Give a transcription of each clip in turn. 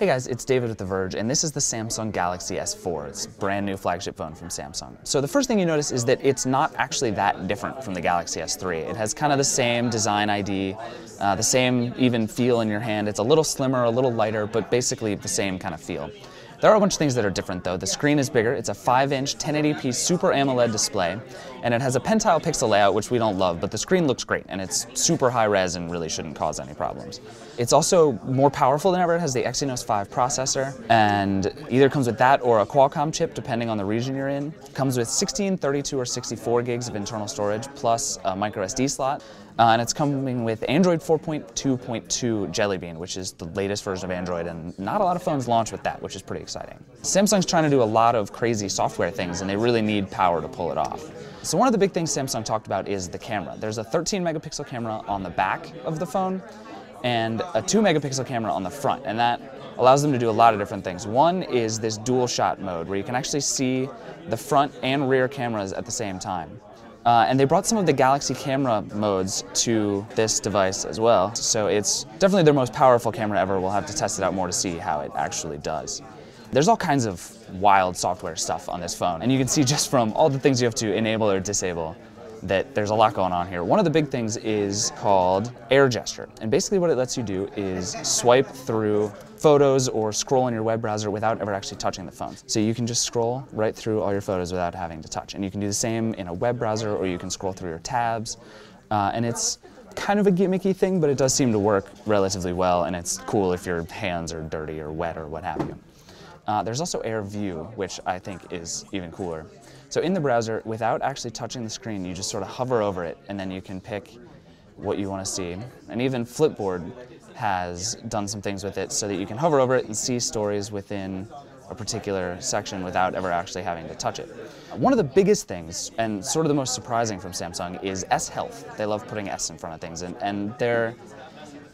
Hey guys, it's David with The Verge, and this is the Samsung Galaxy S4. It's a brand new flagship phone from Samsung. So the first thing you notice is that it's not actually that different from the Galaxy S3. It has kind of the same design ID, the same even feel in your hand. It's a little slimmer, a little lighter, but basically the same kind of feel. There are a bunch of things that are different though. The screen is bigger. It's a 5-inch 1080p Super AMOLED display, and it has a pentile pixel layout, which we don't love, but the screen looks great, and it's super high res and really shouldn't cause any problems. It's also more powerful than ever. It has the Exynos 5 processor, and either comes with that or a Qualcomm chip, depending on the region you're in. It comes with 16, 32, or 64 gigs of internal storage, plus a micro SD slot. And it's coming with Android 4.2.2 Jelly Bean, which is the latest version of Android, and not a lot of phones launch with that, which is pretty exciting. Samsung's trying to do a lot of crazy software things, and they really need power to pull it off. So one of the big things Samsung talked about is the camera. There's a 13 megapixel camera on the back of the phone, and a 2 megapixel camera on the front, and that allows them to do a lot of different things. One is this dual shot mode, where you can actually see the front and rear cameras at the same time. And they brought some of the Galaxy camera modes to this device as well. So it's definitely their most powerful camera ever. We'll have to test it out more to see how it actually does. There's all kinds of wild software stuff on this phone, and you can see just from all the things you have to enable or disable that there's a lot going on here. One of the big things is called Air Gesture, and basically what it lets you do is swipe through photos or scroll in your web browser without ever actually touching the phone. So you can just scroll right through all your photos without having to touch, and you can do the same in a web browser, or you can scroll through your tabs, and it's kind of a gimmicky thing, but it does seem to work relatively well, and it's cool if your hands are dirty or wet or what have you. There's also Air View, which I think is even cooler. So in the browser, without actually touching the screen, you just sort of hover over it, and then you can pick what you want to see. And even Flipboard has done some things with it so that you can hover over it and see stories within a particular section without ever actually having to touch it. One of the biggest things, and sort of the most surprising from Samsung, is S Health. They love putting S in front of things, and they're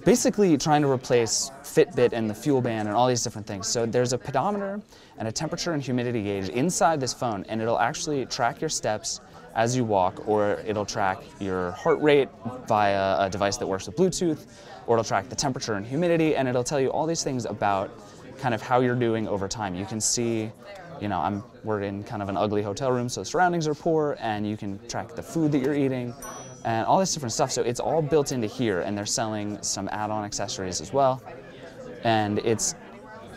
basically trying to replace Fitbit and the Fuel Band and all these different things. So there's a pedometer and a temperature and humidity gauge inside this phone, and it'll actually track your steps as you walk, or it'll track your heart rate via a device that works with Bluetooth, or it'll track the temperature and humidity, and it'll tell you all these things about kind of how you're doing over time. You can see, you know, we're in kind of an ugly hotel room, so the surroundings are poor, and you can track the food that you're eating, and all this different stuff. So it's all built into here, and they're selling some add-on accessories as well. And it's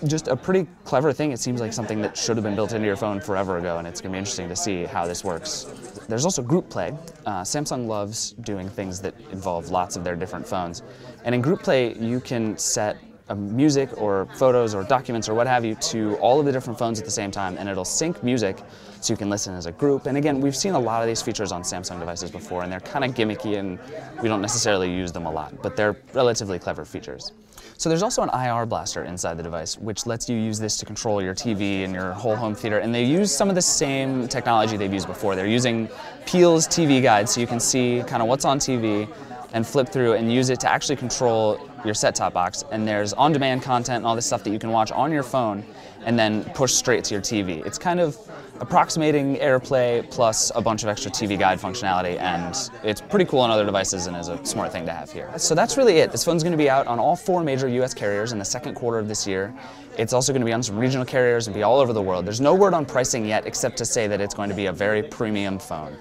just a pretty clever thing. It seems like something that should have been built into your phone forever ago, and it's going to be interesting to see how this works. There's also Group Play. Samsung loves doing things that involve lots of their different phones. And in Group Play, you can set music or photos or documents or what have you to all of the different phones at the same time, and it'll sync music so you can listen as a group. And again, we've seen a lot of these features on Samsung devices before, and they're kind of gimmicky and we don't necessarily use them a lot, but they're relatively clever features. So there's also an IR blaster inside the device, which lets you use this to control your TV and your whole home theater, and they use some of the same technology they've used before. They're using Peel's TV Guide, so you can see kind of what's on TV and flip through and use it to actually control your set-top box. And there's on-demand content and all this stuff that you can watch on your phone and then push straight to your TV. It's kind of approximating AirPlay plus a bunch of extra TV Guide functionality, and it's pretty cool on other devices and is a smart thing to have here. So that's really it. This phone's going to be out on all 4 major US carriers in the second quarter of this year. It's also going to be on some regional carriers and be all over the world. There's no word on pricing yet, except to say that it's going to be a very premium phone.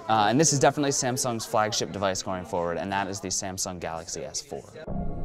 And this is definitely Samsung's flagship device going forward, and that is the Samsung Galaxy S4.